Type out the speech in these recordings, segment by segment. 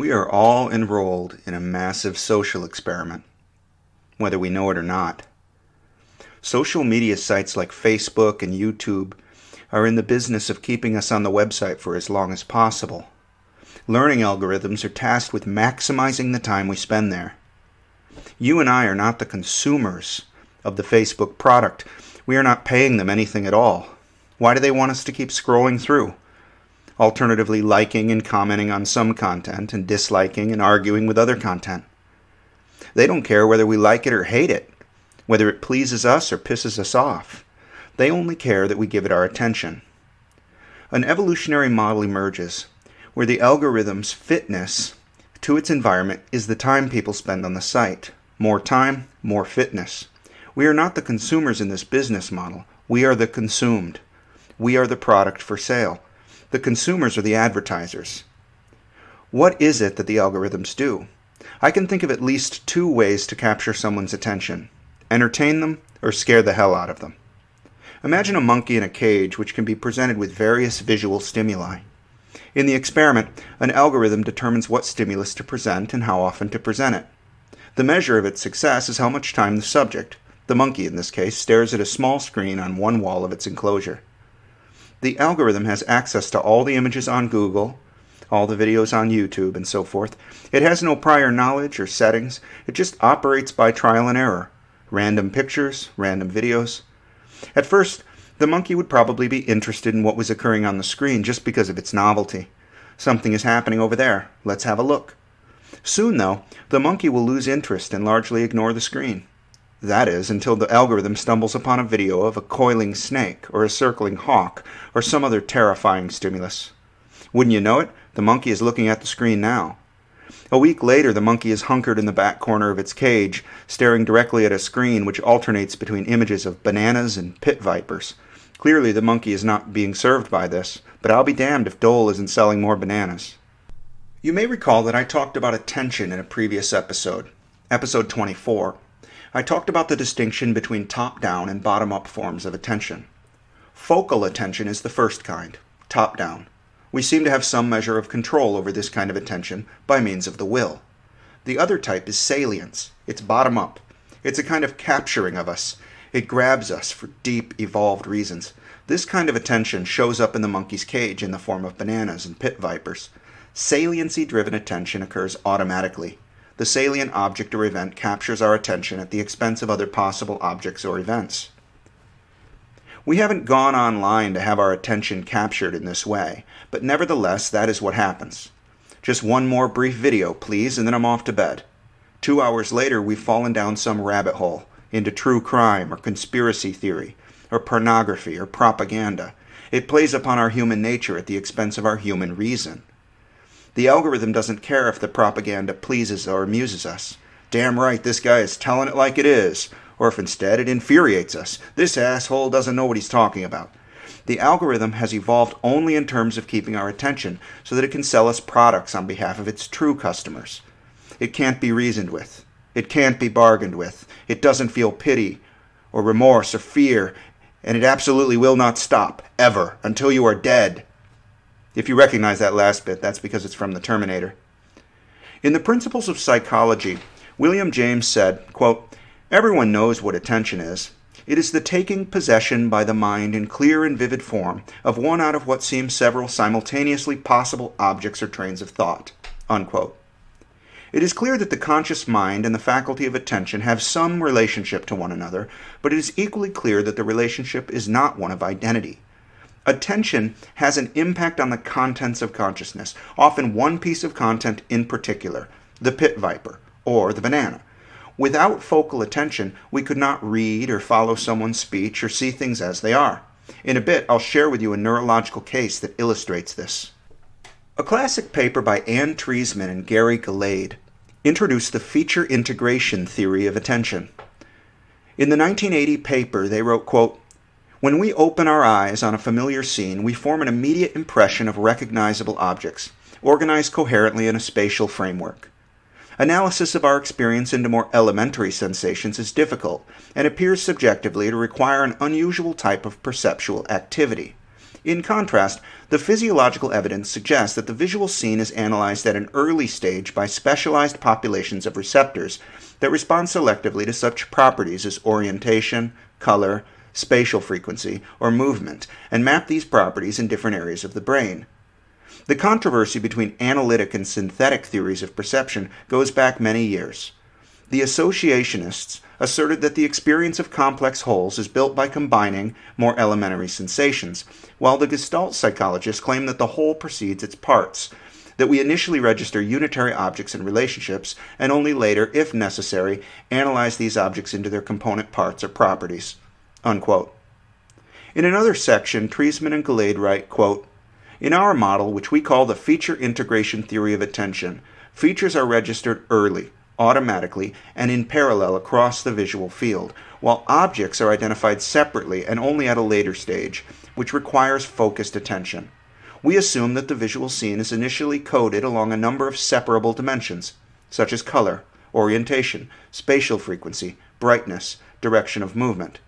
We are all enrolled in a massive social experiment, whether we know it or not. Social media sites like Facebook and YouTube are in the business of keeping us on the website for as long as possible. Learning algorithms are tasked with maximizing the time we spend there. You and I are not the consumers of the Facebook product. We are not paying them anything at all. Why do they want us to keep scrolling through? Alternatively, liking and commenting on some content and disliking and arguing with other content. They don't care whether we like it or hate it, whether it pleases us or pisses us off. They only care that we give it our attention. An evolutionary model emerges where the algorithm's fitness to its environment is the time people spend on the site. More time, more fitness. We are not the consumers in this business model. We are the consumed. We are the product for sale. The consumers are the advertisers. What is it that the algorithms do? I can think of at least two ways to capture someone's attention. Entertain them or scare the hell out of them. Imagine a monkey in a cage which can be presented with various visual stimuli. In the experiment, an algorithm determines what stimulus to present and how often to present it. The measure of its success is how much time the subject, the monkey in this case, stares at a small screen on one wall of its enclosure. The algorithm has access to all the images on Google, all the videos on YouTube, and so forth. It has no prior knowledge or settings. It just operates by trial and error. Random pictures, random videos. At first, the monkey would probably be interested in what was occurring on the screen just because of its novelty. Something is happening over there. Let's have a look. Soon, though, the monkey will lose interest and largely ignore the screen. That is, until the algorithm stumbles upon a video of a coiling snake or a circling hawk or some other terrifying stimulus. Wouldn't you know it, the monkey is looking at the screen now. A week later, the monkey is hunkered in the back corner of its cage, staring directly at a screen which alternates between images of bananas and pit vipers. Clearly, the monkey is not being served by this, but I'll be damned if Dole isn't selling more bananas. You may recall that I talked about attention in a previous episode, episode 24. I talked about the distinction between top-down and bottom-up forms of attention. Focal attention is the first kind, top-down. We seem to have some measure of control over this kind of attention by means of the will. The other type is salience. It's bottom-up. It's a kind of capturing of us. It grabs us for deep, evolved reasons. This kind of attention shows up in the monkey's cage in the form of bananas and pit vipers. Saliency-driven attention occurs automatically. The salient object or event captures our attention at the expense of other possible objects or events. We haven't gone online to have our attention captured in this way, but nevertheless, that is what happens. Just one more brief video, please, and then I'm off to bed. 2 hours later, we've fallen down some rabbit hole into true crime or conspiracy theory or pornography or propaganda. It plays upon our human nature at the expense of our human reason. The algorithm doesn't care if the propaganda pleases or amuses us. Damn right, this guy is telling it like it is. Or if instead it infuriates us. This asshole doesn't know what he's talking about. The algorithm has evolved only in terms of keeping our attention so that it can sell us products on behalf of its true customers. It can't be reasoned with. It can't be bargained with. It doesn't feel pity or remorse or fear, and it absolutely will not stop, ever, until you are dead. If you recognize that last bit, that's because it's from the Terminator. In the Principles of Psychology, William James said, quote, "Everyone knows what attention is. It is the taking possession by the mind in clear and vivid form of one out of what seem several simultaneously possible objects or trains of thought." Unquote. It is clear that the conscious mind and the faculty of attention have some relationship to one another, but it is equally clear that the relationship is not one of identity. Attention has an impact on the contents of consciousness, often one piece of content in particular, the pit viper or the banana. Without focal attention, we could not read or follow someone's speech or see things as they are. In a bit, I'll share with you a neurological case that illustrates this. A classic paper by Treisman and Garry Gelade introduced the feature integration theory of attention. In the 1980 paper, they wrote, quote, "When we open our eyes on a familiar scene, we form an immediate impression of recognizable objects, organized coherently in a spatial framework. Analysis of our experience into more elementary sensations is difficult and appears subjectively to require an unusual type of perceptual activity. In contrast, the physiological evidence suggests that the visual scene is analyzed at an early stage by specialized populations of receptors that respond selectively to such properties as orientation, color, spatial frequency, or movement, and map these properties in different areas of the brain. The controversy between analytic and synthetic theories of perception goes back many years. The associationists asserted that the experience of complex wholes is built by combining more elementary sensations, while the Gestalt psychologists claim that the whole precedes its parts, that we initially register unitary objects and relationships, and only later, if necessary, analyze these objects into their component parts or properties." Unquote. In another section, Treisman and Gelade write, quote, "In our model, which we call the feature integration theory of attention, features are registered early, automatically, and in parallel across the visual field, while objects are identified separately and only at a later stage, which requires focused attention. We assume that the visual scene is initially coded along a number of separable dimensions, such as color, orientation, spatial frequency, brightness, direction of movement.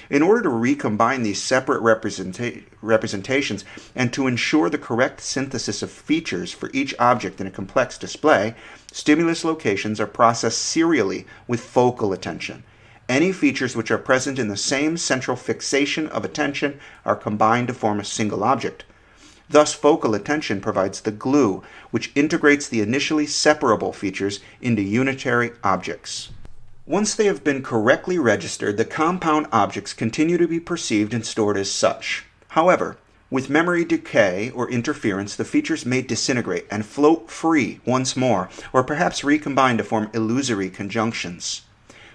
In order to recombine these separate representations and to ensure the correct synthesis of features for each object in a complex display, stimulus locations are processed serially with focal attention. Any features which are present in the same central fixation of attention are combined to form a single object. Thus, focal attention provides the glue which integrates the initially separable features into unitary objects. Once they have been correctly registered, the compound objects continue to be perceived and stored as such. However, with memory decay or interference, the features may disintegrate and float free once more, or perhaps recombine to form illusory conjunctions.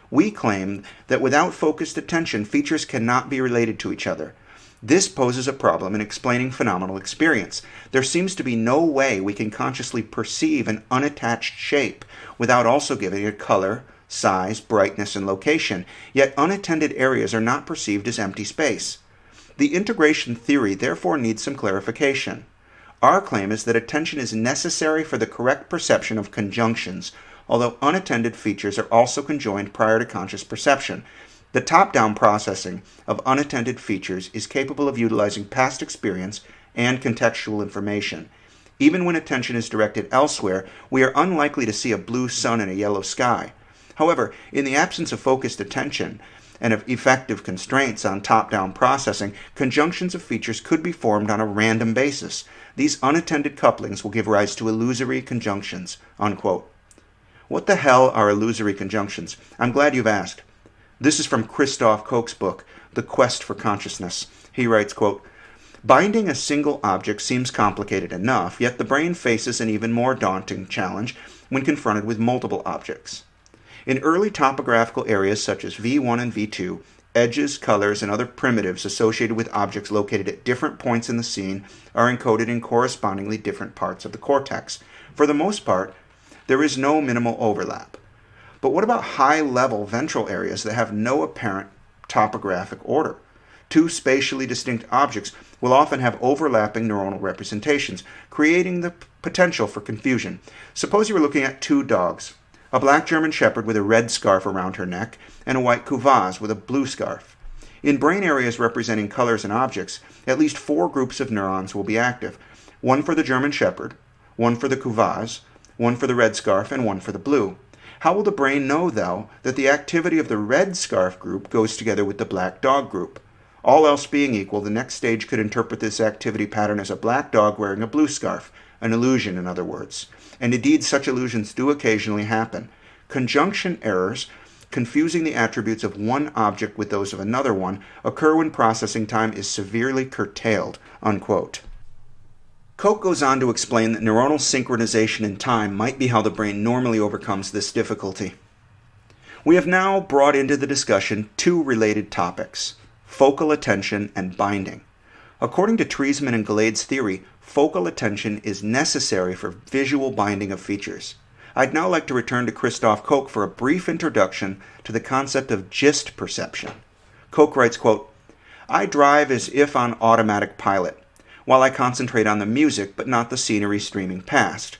We claim that without focused attention, features cannot be related to each other. This poses a problem in explaining phenomenal experience. There seems to be no way we can consciously perceive an unattached shape without also giving it color, size, brightness, and location, yet unattended areas are not perceived as empty space. The integration theory therefore needs some clarification. Our claim is that attention is necessary for the correct perception of conjunctions, although unattended features are also conjoined prior to conscious perception. The top-down processing of unattended features is capable of utilizing past experience and contextual information. Even when attention is directed elsewhere, we are unlikely to see a blue sun and a yellow sky. However, in the absence of focused attention and of effective constraints on top-down processing, conjunctions of features could be formed on a random basis. These unattended couplings will give rise to illusory conjunctions." Unquote. What the hell are illusory conjunctions? I'm glad you've asked. This is from Christof Koch's book, The Quest for Consciousness. He writes, quote, "Binding a single object seems complicated enough, yet the brain faces an even more daunting challenge when confronted with multiple objects. In early topographical areas such as V1 and V2, edges, colors, and other primitives associated with objects located at different points in the scene are encoded in correspondingly different parts of the cortex. For the most part, there is no minimal overlap. But what about high-level ventral areas that have no apparent topographic order? Two spatially distinct objects will often have overlapping neuronal representations, creating the potential for confusion. Suppose you were looking at two dogs, a black German Shepherd with a red scarf around her neck, and a white Couvage with a blue scarf. In brain areas representing colors and objects, at least 4 groups of neurons will be active, one for the German Shepherd, one for the Couvage, one for the red scarf, and one for the blue. How will the brain know, though, that the activity of the red scarf group goes together with the black dog group? All else being equal, the next stage could interpret this activity pattern as a black dog wearing a blue scarf, an illusion, in other words. And indeed, such illusions do occasionally happen. Conjunction errors, confusing the attributes of one object with those of another one, occur when processing time is severely curtailed." Unquote. Koch goes on to explain that neuronal synchronization in time might be how the brain normally overcomes this difficulty. We have now brought into the discussion 2 related topics: focal attention and binding. According to Treisman and Gelade's theory, focal attention is necessary for visual binding of features. I'd now like to return to Christof Koch for a brief introduction to the concept of gist perception. Koch writes, quote, "I drive as if on automatic pilot, while I concentrate on the music but not the scenery streaming past.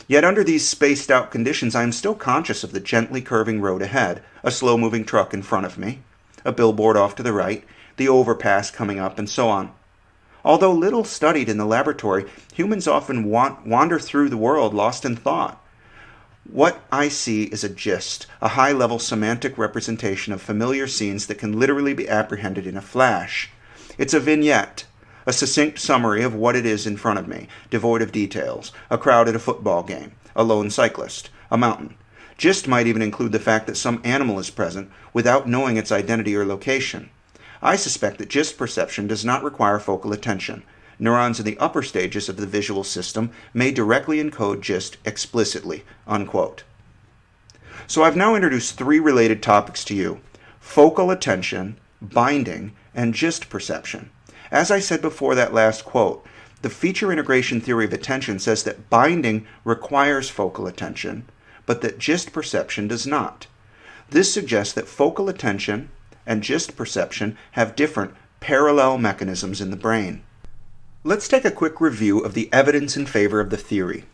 Yet under these spaced-out conditions I am still conscious of the gently curving road ahead, a slow-moving truck in front of me, a billboard off to the right, the overpass coming up, and so on. Although little studied in the laboratory, humans often wander through the world lost in thought. What I see is a gist, a high-level semantic representation of familiar scenes that can literally be apprehended in a flash. It's a vignette, a succinct summary of what it is in front of me, devoid of details, a crowd at a football game, a lone cyclist, a mountain. Gist might even include the fact that some animal is present without knowing its identity or location. I suspect that gist perception does not require focal attention. Neurons in the upper stages of the visual system may directly encode gist explicitly." Unquote. So I've now introduced 3 related topics to you: focal attention, binding, and gist perception. As I said before that last quote, the feature integration theory of attention says that binding requires focal attention, but that gist perception does not. This suggests that focal attention and gist perception have different parallel mechanisms in the brain. Let's take a quick review of the evidence in favor of the theory.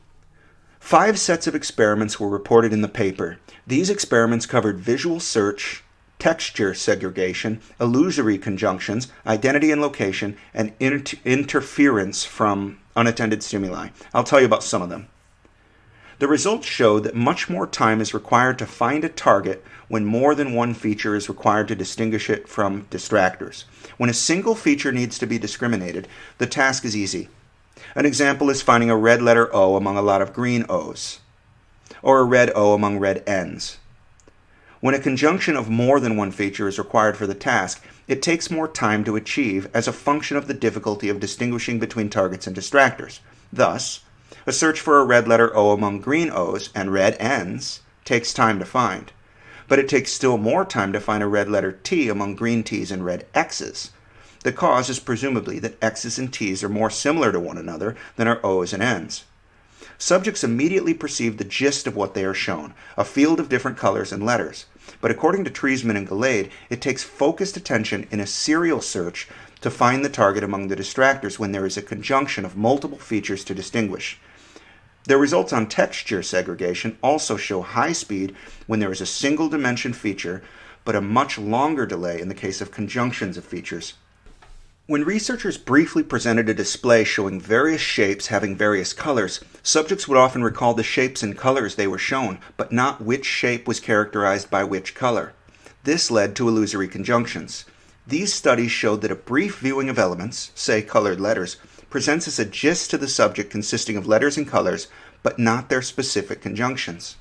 5 sets of experiments were reported in the paper. These experiments covered visual search, texture segregation, illusory conjunctions, identity and location, and interference from unattended stimuli. I'll tell you about some of them. The results showed that much more time is required to find a target when more than one feature is required to distinguish it from distractors. When a single feature needs to be discriminated, the task is easy. An example is finding a red letter O among a lot of green O's, or a red O among red N's. When a conjunction of more than one feature is required for the task, it takes more time to achieve as a function of the difficulty of distinguishing between targets and distractors. Thus, a search for a red letter O among green O's and red N's takes time to find, but it takes still more time to find a red letter T among green T's and red X's. The cause is presumably that X's and T's are more similar to one another than are O's and N's. Subjects immediately perceive the gist of what they are shown, a field of different colors and letters. But according to Treisman and Gelade, it takes focused attention in a serial search to find the target among the distractors when there is a conjunction of multiple features to distinguish. Their results on texture segregation also show high speed when there is a single dimension feature, but a much longer delay in the case of conjunctions of features. When researchers briefly presented a display showing various shapes having various colors, subjects would often recall the shapes and colors they were shown, but not which shape was characterized by which color. This led to illusory conjunctions. These studies showed that a brief viewing of elements, say colored letters, presents as a gist to the subject consisting of letters and colors, but not their specific conjunctions.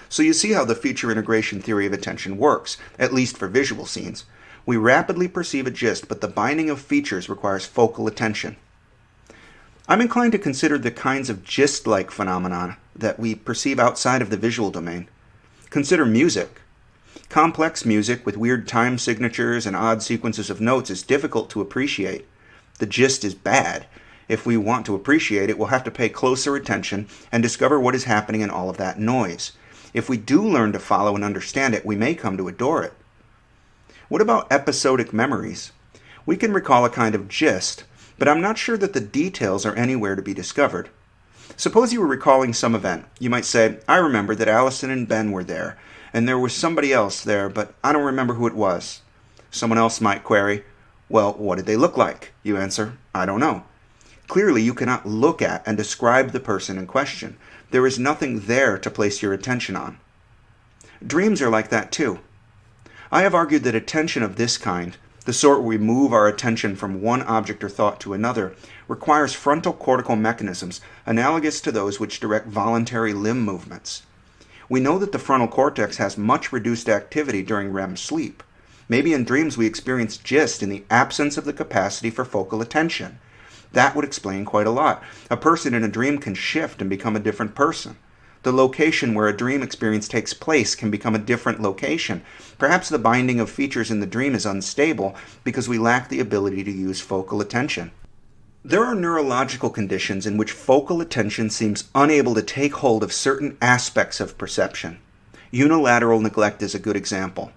So you see how the feature integration theory of attention works, at least for visual scenes. We rapidly perceive a gist, but the binding of features requires focal attention. I'm inclined to consider the kinds of gist-like phenomena that we perceive outside of the visual domain. Consider music. Complex music with weird time signatures and odd sequences of notes is difficult to appreciate. The gist is bad. If we want to appreciate it, we'll have to pay closer attention and discover what is happening in all of that noise. If we do learn to follow and understand it, we may come to adore it. What about episodic memories? We can recall a kind of gist, but I'm not sure that the details are anywhere to be discovered. Suppose you were recalling some event. You might say, I remember that Allison and Ben were there, and there was somebody else there, but I don't remember who it was. Someone else might query, well, what did they look like? You answer, I don't know. Clearly, you cannot look at and describe the person in question. There is nothing there to place your attention on. Dreams are like that too. I have argued that attention of this kind, the sort where we move our attention from one object or thought to another, requires frontal cortical mechanisms analogous to those which direct voluntary limb movements. We know that the frontal cortex has much reduced activity during REM sleep. Maybe in dreams we experience gist in the absence of the capacity for focal attention. That would explain quite a lot. A person in a dream can shift and become a different person. The location where a dream experience takes place can become a different location. Perhaps the binding of features in the dream is unstable because we lack the ability to use focal attention. There are neurological conditions in which focal attention seems unable to take hold of certain aspects of perception. Unilateral neglect is a good example.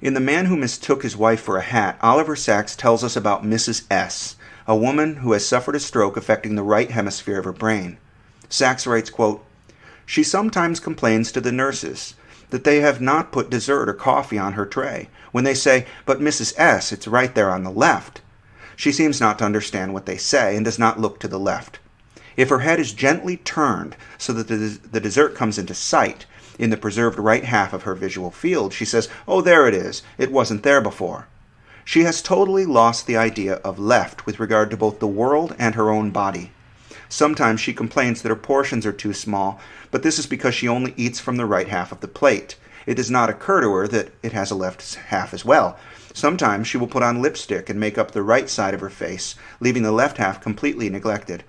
In The Man Who Mistook His Wife for a Hat, Oliver Sacks tells us about Mrs. S., a woman who has suffered a stroke affecting the right hemisphere of her brain. Sacks writes, quote, she sometimes complains to the nurses that they have not put dessert or coffee on her tray. When they say, but Mrs. S., it's right there on the left. She seems not to understand what they say and does not look to the left. If her head is gently turned so that the dessert comes into sight in the preserved right half of her visual field, she says, "Oh, there it is. It wasn't there before." She has totally lost the idea of left with regard to both the world and her own body. Sometimes she complains that her portions are too small, but this is because she only eats from the right half of the plate. It does not occur to her that it has a left half as well. Sometimes she will put on lipstick and make up the right side of her face, leaving the left half completely neglected.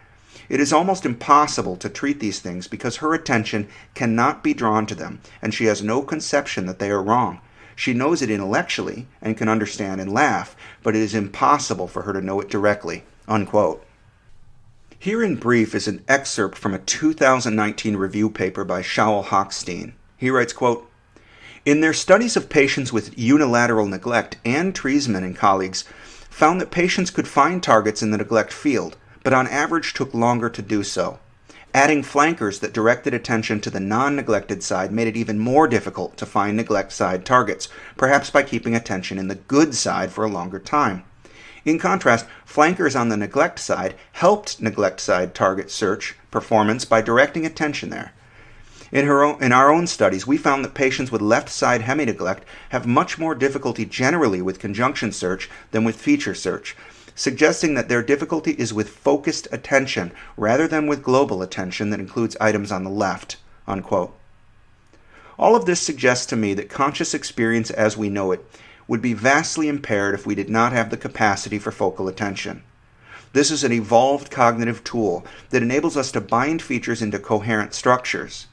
It is almost impossible to treat these things because her attention cannot be drawn to them, and she has no conception that they are wrong. She knows it intellectually and can understand and laugh, but it is impossible for her to know it directly." Unquote. Here in brief is an excerpt from a 2019 review paper by Shaul Hochstein. He writes, quote, "In their studies of patients with unilateral neglect, Treisman and colleagues found that patients could find targets in the neglect field, but on average took longer to do so. Adding flankers that directed attention to the non-neglected side made it even more difficult to find neglect side targets, perhaps by keeping attention in the good side for a longer time. In contrast, flankers on the neglect side helped neglect side target search performance by directing attention there. In our own studies, we found that patients with left side hemi-neglect have much more difficulty generally with conjunction search than with feature search, suggesting that their difficulty is with focused attention rather than with global attention that includes items on the left." Unquote. All of this suggests to me that conscious experience as we know it would be vastly impaired if we did not have the capacity for focal attention. This is an evolved cognitive tool that enables us to bind features into coherent structures.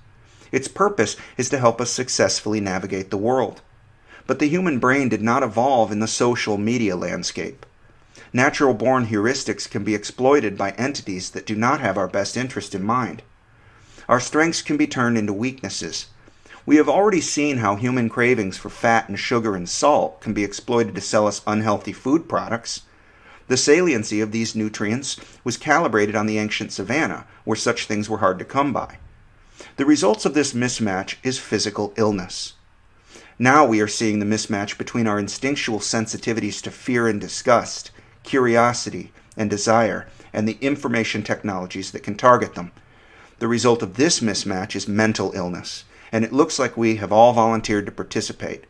Its purpose is to help us successfully navigate the world. But the human brain did not evolve in the social media landscape. Natural-born heuristics can be exploited by entities that do not have our best interest in mind. Our strengths can be turned into weaknesses. We have already seen how human cravings for fat and sugar and salt can be exploited to sell us unhealthy food products. The saliency of these nutrients was calibrated on the ancient savanna, where such things were hard to come by. The results of this mismatch is physical illness. Now we are seeing the mismatch between our instinctual sensitivities to fear and disgust, curiosity and desire, and the information technologies that can target them. The result of this mismatch is mental illness, and it looks like we have all volunteered to participate.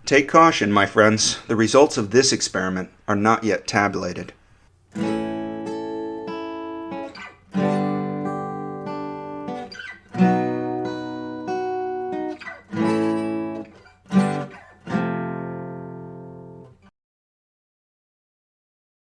Take caution, my friends. The results of this experiment are not yet tabulated.